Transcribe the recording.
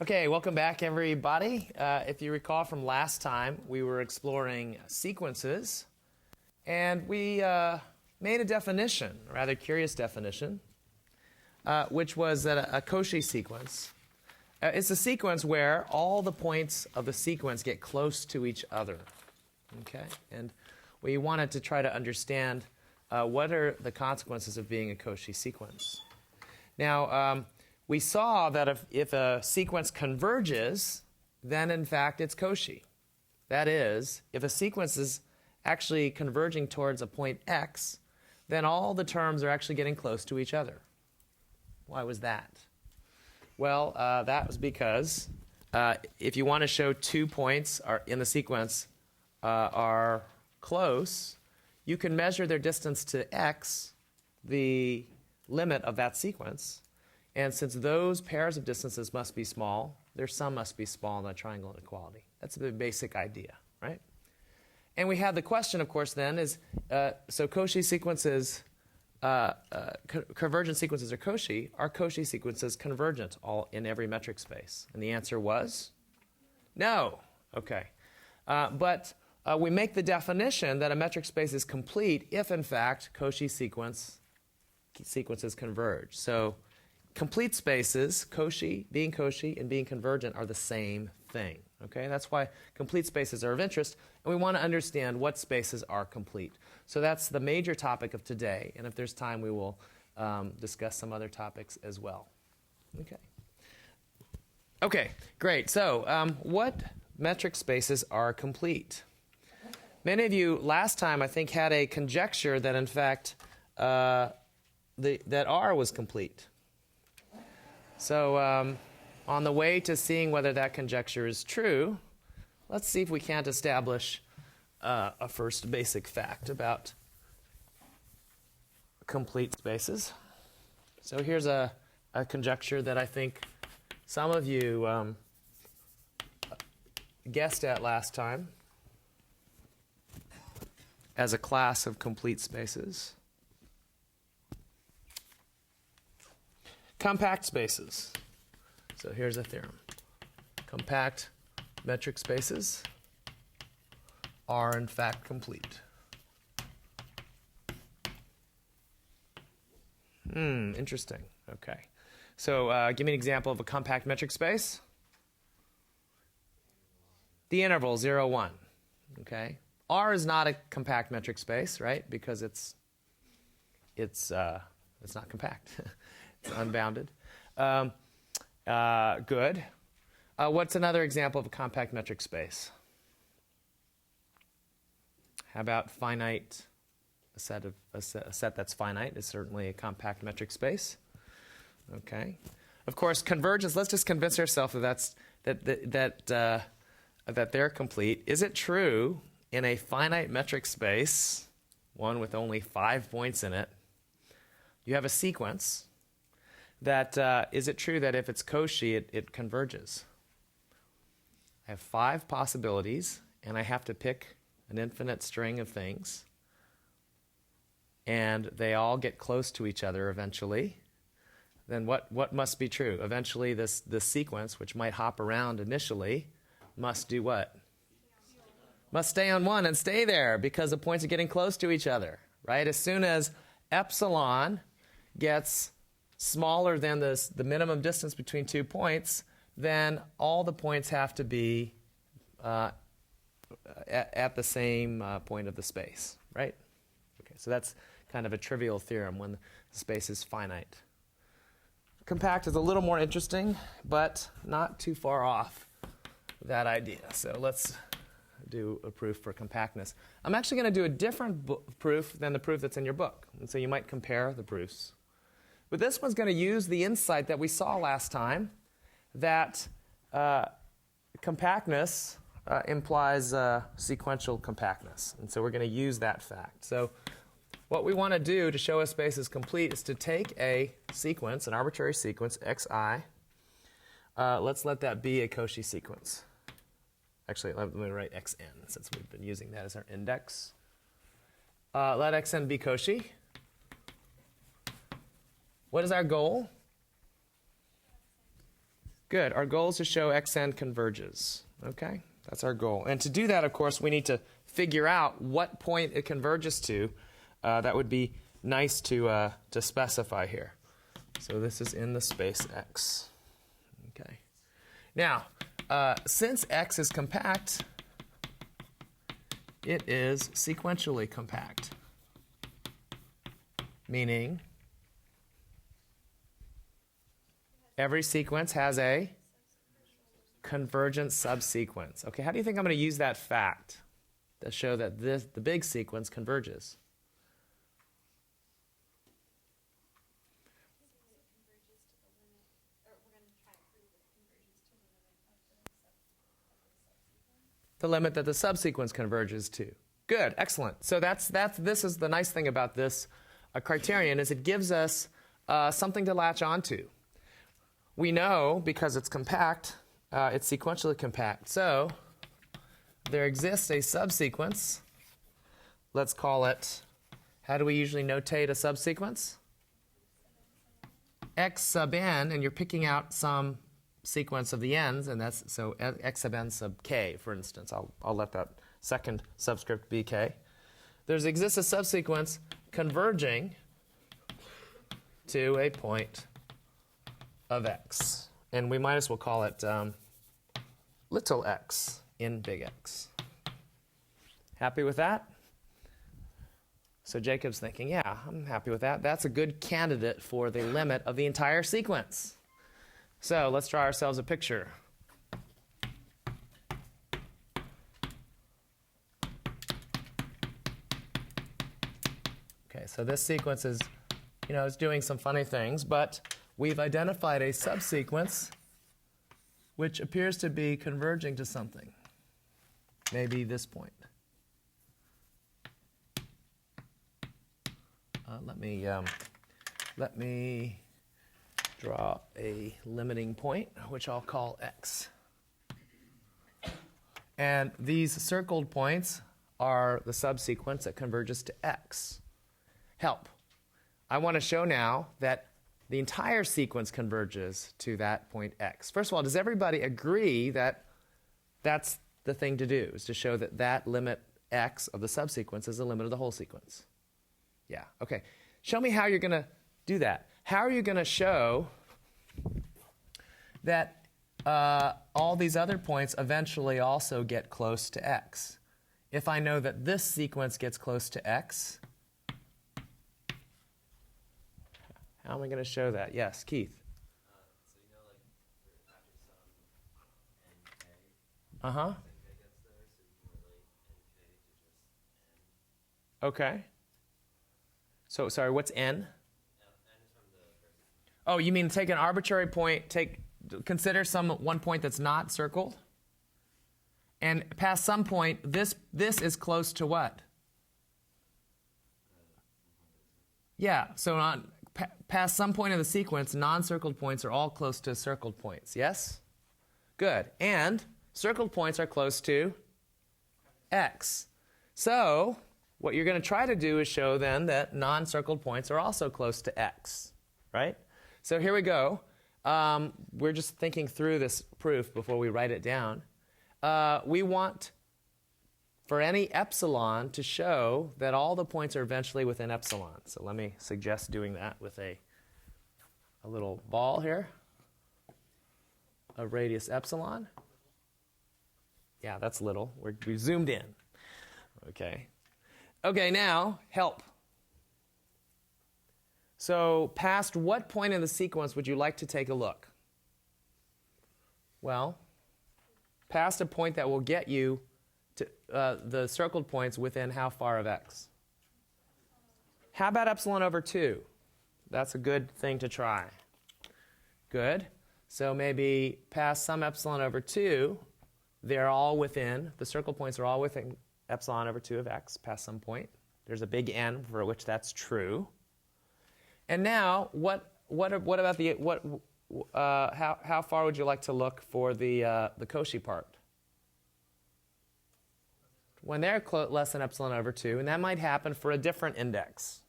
Okay, welcome back, everybody. If you recall from last time, we were exploring sequences, and we made a definition, a rather curious definition, which was that a Cauchy sequence is a sequence where all the points of the sequence get close to each other. Okay, and we wanted to try to understand what are the consequences of being a Cauchy sequence. Now, we saw that if a sequence converges, then in fact it's Cauchy. That is, if a sequence is actually converging towards a point x, then all the terms are actually getting close to each other. Why was that? Well, that was because if you want to show 2 points in the sequence are close, you can measure their distance to x, the limit of that sequence. And since those pairs of distances must be small, their sum must be small in the triangle inequality. That's the basic idea, right? And we have the question, of course, then is, so Cauchy sequences, convergent sequences are Cauchy sequences convergent all in every metric space? And the answer was no. Okay. But we make the definition that a metric space is complete if, in fact, Cauchy sequences converge. So complete spaces, being Cauchy and being convergent, are the same thing. Okay, that's why complete spaces are of interest, and we want to understand what spaces are complete. So that's the major topic of today, and if there's time, we will discuss some other topics as well. Okay, great. So what metric spaces are complete? Many of you last time, I think, had a conjecture that, in fact, that R was complete. So on the way to seeing whether that conjecture is true, let's see if we can't establish a first basic fact about complete spaces. So here's a conjecture that I think some of you guessed at last time as a class of complete spaces. Compact spaces. So here's a theorem. Compact metric spaces are in fact complete. Interesting. Okay. So give me an example of a compact metric space. The interval 0, 1. Okay. R is not a compact metric space, right? Because it's not compact. It's unbounded. Good. What's another example of a compact metric space? How about finite? A set that's finite is certainly a compact metric space. Okay. Of course, convergence. Let's just convince ourselves that they're complete. Is it true in a finite metric space, one with only 5 points in it, you have a sequence? Is it true that if it's Cauchy, it converges? I have 5 possibilities, and I have to pick an infinite string of things, and they all get close to each other eventually. Then what must be true? Eventually, this sequence, which might hop around initially, must do what? Must stay on 1 and stay there because the points are getting close to each other, right? As soon as epsilon gets smaller than the minimum distance between 2 points, then all the points have to be at the same point of the space, right? Okay, so that's kind of a trivial theorem when the space is finite. Compact is a little more interesting, but not too far off that idea. So let's do a proof for compactness. I'm actually going to do a different proof than the proof that's in your book, and so you might compare the proofs. But this one's going to use the insight that we saw last time, that compactness implies sequential compactness. And so we're going to use that fact. So what we want to do to show a space is complete is to take a sequence, an arbitrary sequence, xi. Let's let that be a Cauchy sequence. Actually, let me write xn, since we've been using that as our index. Let xn be Cauchy. What is our goal? Good. Our goal is to show xn converges. Okay? That's our goal. And to do that, of course, we need to figure out what point it converges to. That would be nice to specify here. So this is in the space X. Okay. Now, since X is compact, it is sequentially compact, meaning every sequence has a convergent subsequence. Okay, how do you think I'm going to use that fact to show that the big sequence converges? The limit that the subsequence converges to. Good, excellent. So this is the nice thing about this criterion is it gives us something to latch onto. We know because it's compact, it's sequentially compact. So there exists a subsequence. Let's call it, how do we usually notate a subsequence? X sub n, and you're picking out some sequence of the n's, and that's so x sub n sub k, for instance. I'll let that second subscript be k. There exists a subsequence converging to a point of x, and we might as well call it little x in big X. Happy with that? So Jacob's thinking, yeah, I'm happy with that. That's a good candidate for the limit of the entire sequence. So let's draw ourselves a picture. Okay, so this sequence is, is doing some funny things, but we've identified a subsequence which appears to be converging to something. Maybe this point. Let me draw a limiting point, which I'll call x. And these circled points are the subsequence that converges to x. Help. I want to show now that the entire sequence converges to that point x. First of all, does everybody agree that that's the thing to do, is to show that that limit x of the subsequence is the limit of the whole sequence? Yeah, okay. Show me how you're going to do that. How are you going to show that all these other points eventually also get close to x? If I know that this sequence gets close to x, how am I going to show that? Yes, Keith. So after some n k, Uh-huh. n k gets there, so you can relate n k to just n. Okay. So, sorry, what's n? N is from the first. Oh, you mean take an arbitrary point, consider one point that's not circled, and past some point, this is close to what? Yeah, so past some point of the sequence, non-circled points are all close to circled points, yes? Good. And circled points are close to x. So what you're going to try to do is show then that non-circled points are also close to x, right? So here we go. We're just thinking through this proof before we write it down. We want, for any epsilon, to show that all the points are eventually within epsilon. So let me suggest doing that with a little ball here of radius epsilon. Yeah, that's little. We zoomed in. Okay. Okay, now, help. So past what point in the sequence would you like to take a look? Well, past a point that will get you to the circled points within how far of x? How about epsilon over 2? That's a good thing to try. Good. So maybe past some epsilon over 2, they're all within, the circle points are all within epsilon over 2 of x past some point. There's a big N for which that's true. And now, what about how far would you like to look for the Cauchy part? When they're less than epsilon over 2, and that might happen for a different index.